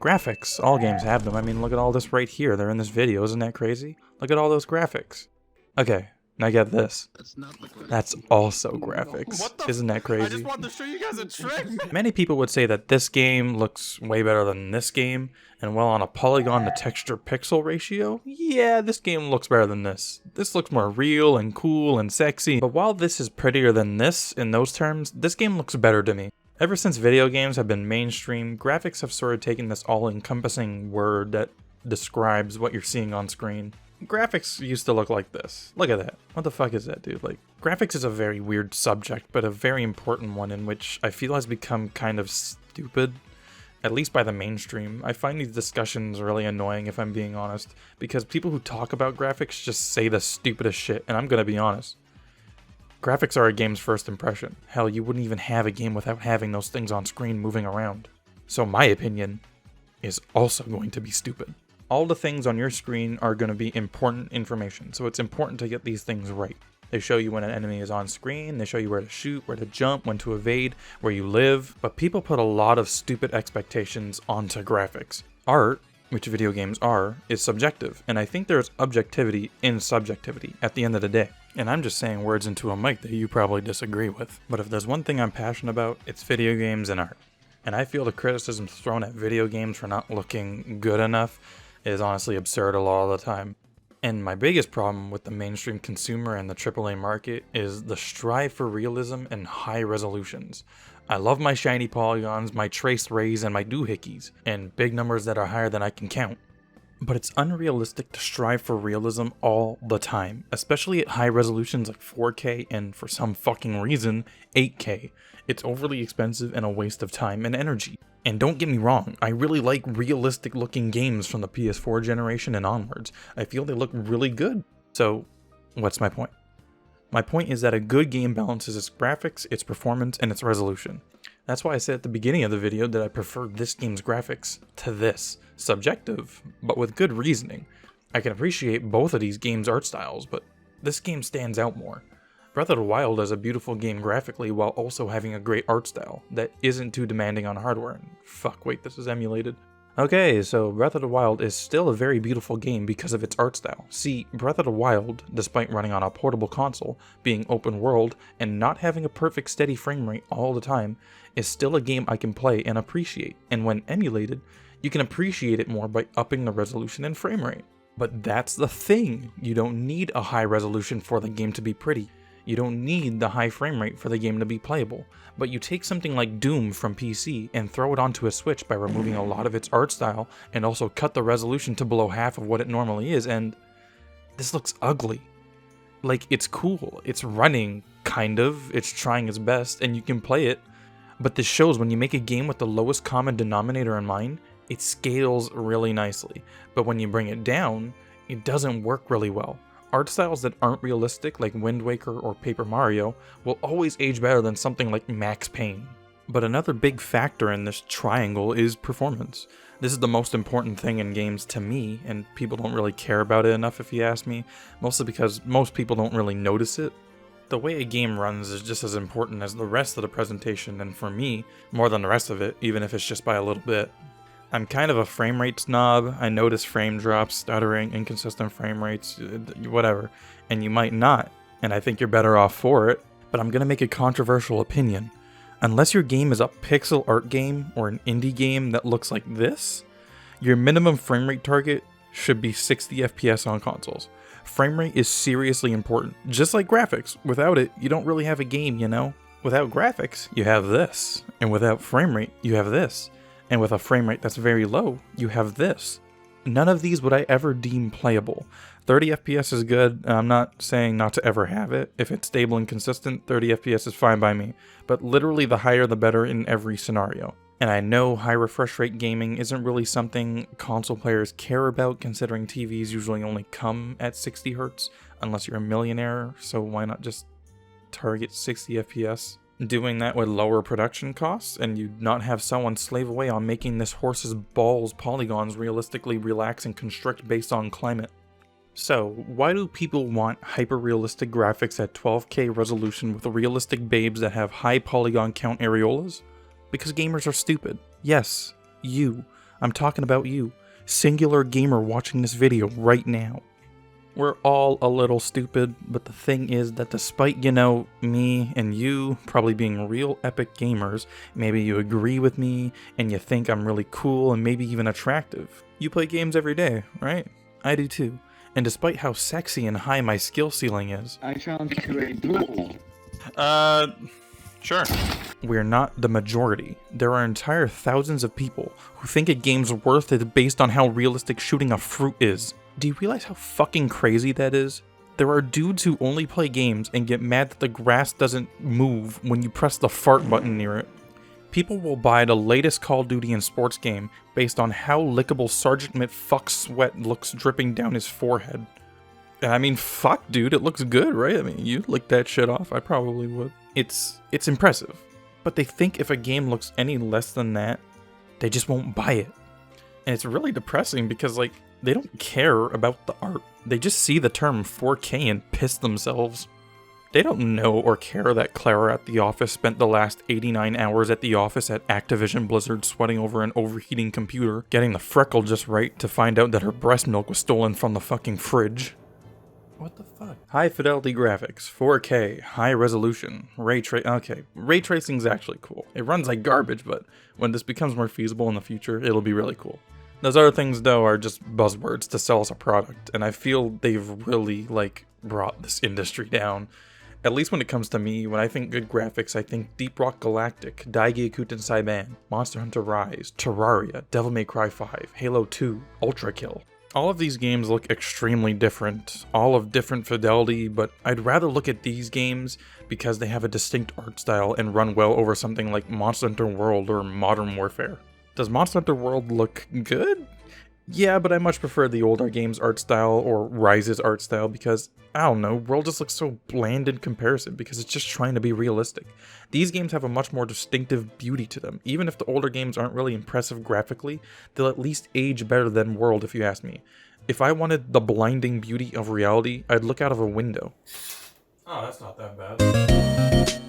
Graphics, all games have them. I mean, look at all this right here. They're in this video. Isn't that crazy? Look at all those graphics. Okay, now get this. That's also graphics. Isn't that crazy? I just wanted to show you guys a trick. Many people would say that this game looks way better than this game, and well, on a polygon to texture pixel ratio, yeah, this game looks better than this. This looks more real and cool and sexy, but while this is prettier than this in those terms, this game looks better to me. Ever since video games have been mainstream, graphics have sort of taken this all-encompassing word that describes what you're seeing on screen. Graphics used to look like this. Look at that. What the fuck is that, dude? Like, graphics is a very weird subject, but a very important one in which I feel has become kind of stupid, at least by the mainstream. I find these discussions really annoying, if I'm being honest, because people who talk about graphics just say the stupidest shit, and I'm gonna be honest. Graphics are a game's first impression. Hell, you wouldn't even have a game without having those things on screen moving around. So my opinion is also going to be stupid. All the things on your screen are going to be important information, so it's important to get these things right. They show you when an enemy is on screen, they show you where to shoot, where to jump, when to evade, where you live, but people put a lot of stupid expectations onto graphics. Art, which video games are, is subjective, and I think there's objectivity in subjectivity at the end of the day. And I'm just saying words into a mic that you probably disagree with. But if there's one thing I'm passionate about, it's video games and art. And I feel the criticisms thrown at video games for not looking good enough is honestly absurd a lot of the time. And my biggest problem with the mainstream consumer and the AAA market is the strive for realism and high resolutions. I love my shiny polygons, my traced rays, and my doohickeys, and big numbers that are higher than I can count. But it's unrealistic to strive for realism all the time, especially at high resolutions like 4K and, for some fucking reason, 8K. It's overly expensive and a waste of time and energy. And don't get me wrong, I really like realistic looking games from the PS4 generation and onwards. I feel they look really good. So, what's my point? My point is that a good game balances its graphics, its performance, and its resolution. That's why I said at the beginning of the video that I prefer this game's graphics to this. Subjective, but with good reasoning. I can appreciate both of these games' art styles, but this game stands out more. Breath of the Wild is a beautiful game graphically while also having a great art style that isn't too demanding on hardware. Fuck, wait, this is emulated. Okay, so Breath of the Wild is still a very beautiful game because of its art style. See, Breath of the Wild, despite running on a portable console, being open world, and not having a perfect steady frame rate all the time, is still a game I can play and appreciate, and when emulated, you can appreciate it more by upping the resolution and frame rate. But that's the thing, you don't need a high resolution for the game to be pretty. You don't need the high frame rate for the game to be playable, but you take something like Doom from PC and throw it onto a Switch by removing a lot of its art style and also cut the resolution to below half of what it normally is, and this looks ugly. Like, it's cool, it's running, kind of, it's trying its best, and you can play it, but this shows when you make a game with the lowest common denominator in mind, it scales really nicely, but when you bring it down, it doesn't work really well. Art styles that aren't realistic, like Wind Waker or Paper Mario, will always age better than something like Max Payne. But another big factor in this triangle is performance. This is the most important thing in games to me, and people don't really care about it enough if you ask me, mostly because most people don't really notice it. The way a game runs is just as important as the rest of the presentation, and for me, more than the rest of it, even if it's just by a little bit. I'm kind of a frame rate snob. I notice frame drops, stuttering, inconsistent frame rates, whatever. And you might not, and I think you're better off for it, but I'm gonna make a controversial opinion. Unless your game is a pixel art game or an indie game that looks like this, your minimum frame rate target should be 60 FPS on consoles. Frame rate is seriously important, just like graphics. Without it, you don't really have a game, you know? Without graphics, you have this, and without frame rate, you have this. And with a frame rate that's very low, you have this. None of these would I ever deem playable. 30 FPS is good, and I'm not saying not to ever have it. If it's stable and consistent, 30 FPS is fine by me. But literally the higher the better in every scenario. And I know high refresh rate gaming isn't really something console players care about, considering TVs usually only come at 60 Hz, unless you're a millionaire, so why not just target 60 FPS? Doing that would lower production costs, and you'd not have someone slave away on making this horse's balls polygons realistically relax and constrict based on climate. So, why do people want hyper-realistic graphics at 12K resolution with realistic babes that have high polygon count areolas? Because gamers are stupid. Yes, you. I'm talking about you, singular gamer watching this video right now. We're all a little stupid, but the thing is that despite, me and you probably being real epic gamers, maybe you agree with me and you think I'm really cool and maybe even attractive. You play games every day, right? I do too. And despite how sexy and high my skill ceiling is, I found you a duel. Sure. We're not the majority. There are entire thousands of people who think a game's worth it based on how realistic shooting a fruit is. Do you realize how fucking crazy that is? There are dudes who only play games and get mad that the grass doesn't move when you press the fart button near it. People will buy the latest Call of Duty and sports game based on how lickable Sergeant McFuck's sweat looks dripping down his forehead. And I mean, fuck dude, it looks good, right? I mean, you'd lick that shit off, I probably would. It's impressive. But they think if a game looks any less than that, they just won't buy it. And it's really depressing because, they don't care about the art. They just see the term 4K and piss themselves. They don't know or care that Clara at the office spent the last 89 hours at the office at Activision Blizzard sweating over an overheating computer, getting the freckle just right to find out that her breast milk was stolen from the fucking fridge. What the fuck? High fidelity graphics, 4K, high resolution, ray tracing's actually cool. It runs like garbage, but when this becomes more feasible in the future, it'll be really cool. Those other things, though, are just buzzwords to sell us a product, and I feel they've really, brought this industry down. At least when it comes to me, when I think good graphics, I think Deep Rock Galactic, Daigekuten Saiban, Monster Hunter Rise, Terraria, Devil May Cry 5, Halo 2, Ultra Kill. All of these games look extremely different, all of different fidelity, but I'd rather look at these games because they have a distinct art style and run well over something like Monster Hunter World or Modern Warfare. Does Monster Hunter World look good? Yeah, but I much prefer the older game's art style or Rise's art style because, I don't know, World just looks so bland in comparison because it's just trying to be realistic. These games have a much more distinctive beauty to them. Even if the older games aren't really impressive graphically, they'll at least age better than World if you ask me. If I wanted the blinding beauty of reality, I'd look out of a window. Oh, that's not that bad.